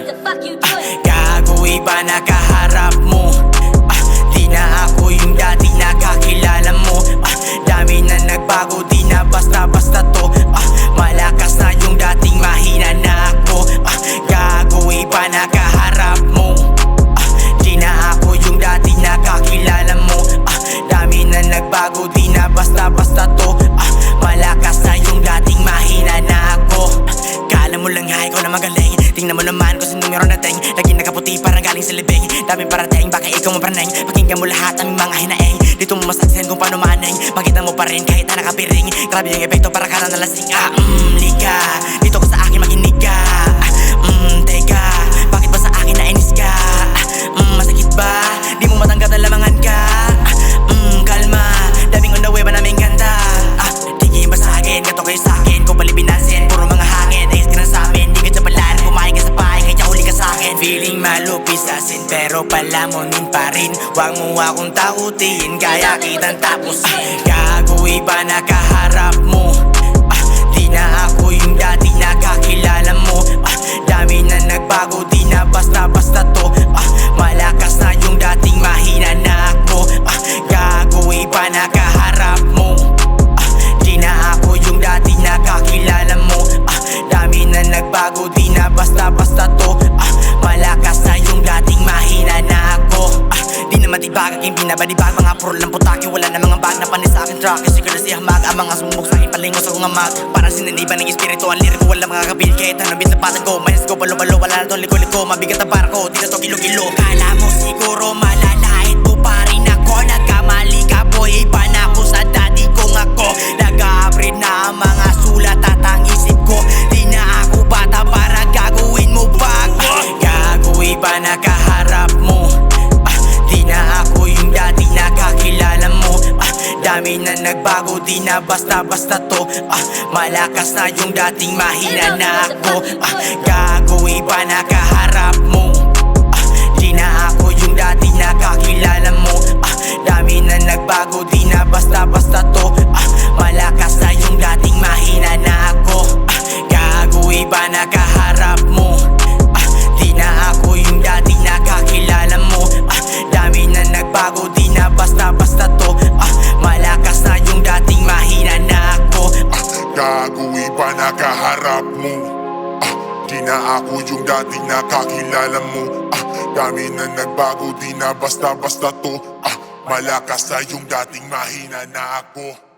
what the fuck you doing? Gago, iba na kaharap mo. Di na ako yung dati nakakilala mo. Dami na nagbago, di na basta-basta to. Malakas na yung dating mahina na ako. Gago, iba na kaharap mo. Di na ako yung dati nakakilala mo. Dami na nagbago, di na basta-basta to. Malakas na yung dating mahina na ako. Kala mo lang ha, ikaw na magaling. Tingnan mo naman kung sino meron nating. Lagi nakaputi parang galing sa libing. Dami parating, baka ikaw mapraneng. Pakinggan mo lahat aming mga hinaeng. Dito mo masaksihan kung paano maneng. Makita mo pa rin kahit na nakapiring. Grabe yung epekto para ka na nalasing. Liga, dito ka sa akin makinig ka. Teka, bakit ba sa akin nainis ka? Masakit ba? Di mo matanggap na lamangan ka? Kalma, daming on the way ba naming ganda? Tingin ba sa akin, gato kayo sa akin. Kung palibinasin, puro mga hangin. Ayos ka na sa amin, di ka jabalan. Kumain ka sa pahay, kaya huli ka sa akin. Feeling malupisasin, pero palamunin pa rin. Huwag mo akong takutin, kaya kitang tapusin. Gago, iba na kaharap mo. Di na ako yung dati nakakilala mo. Dami na nagbago, di na basta-basta to. Malakas na yung dating mahina na ako. Gago, iba na kaharap mo. Di na ako yung dati nakakilala mo. Dami na nagbago, di na basta-basta to. Malakas na yung dating mahina na ako. Di na matibag aking binabadibag. Mga puro lang putake, wala na mga bag na panis sa akin track. Kasi ko na si hamag, ang mga sumubok sa akin palingos akong amag. Parang sinaniba ng espiritu, ang liriko, wala mga kapil. Kahit ano binapatan ko, mayas ko, balo-balo, wala na to liko-liko. Mabigat ang barko, di na to kilo-kilo. Kala mo siguro malalait mo pa rin ako. Nagkamali ka boy, iba na ako sa daddy kong ako. Nag-upgrade na ang mga sulat at ang isip ko. Di na ako bata para gagawin mo bago. Gago, iba na kaharap mo. Di na ako yung dati nakakilala mo. Dami na nagbago, di na basta-basta to. Malakas na yung dating mahina na ako. Gago, iba na kaharap mo. Di na ako yung dati nakakilala mo. Dami na nagbago, di na basta-basta to. Malakas na yung dating mahina na ako. Gago, iba na kaharap mo. Di na ako yung dati nakakilala mo. Dami na nagbago, di na basta-basta to. Malakas na yung dating mahina na ako. Gago, iba na kaharap mo. Di na ako yung dating nakakilala mo. Dami na nagbago, di na basta-basta to. Malakas na yung dating mahina na ako.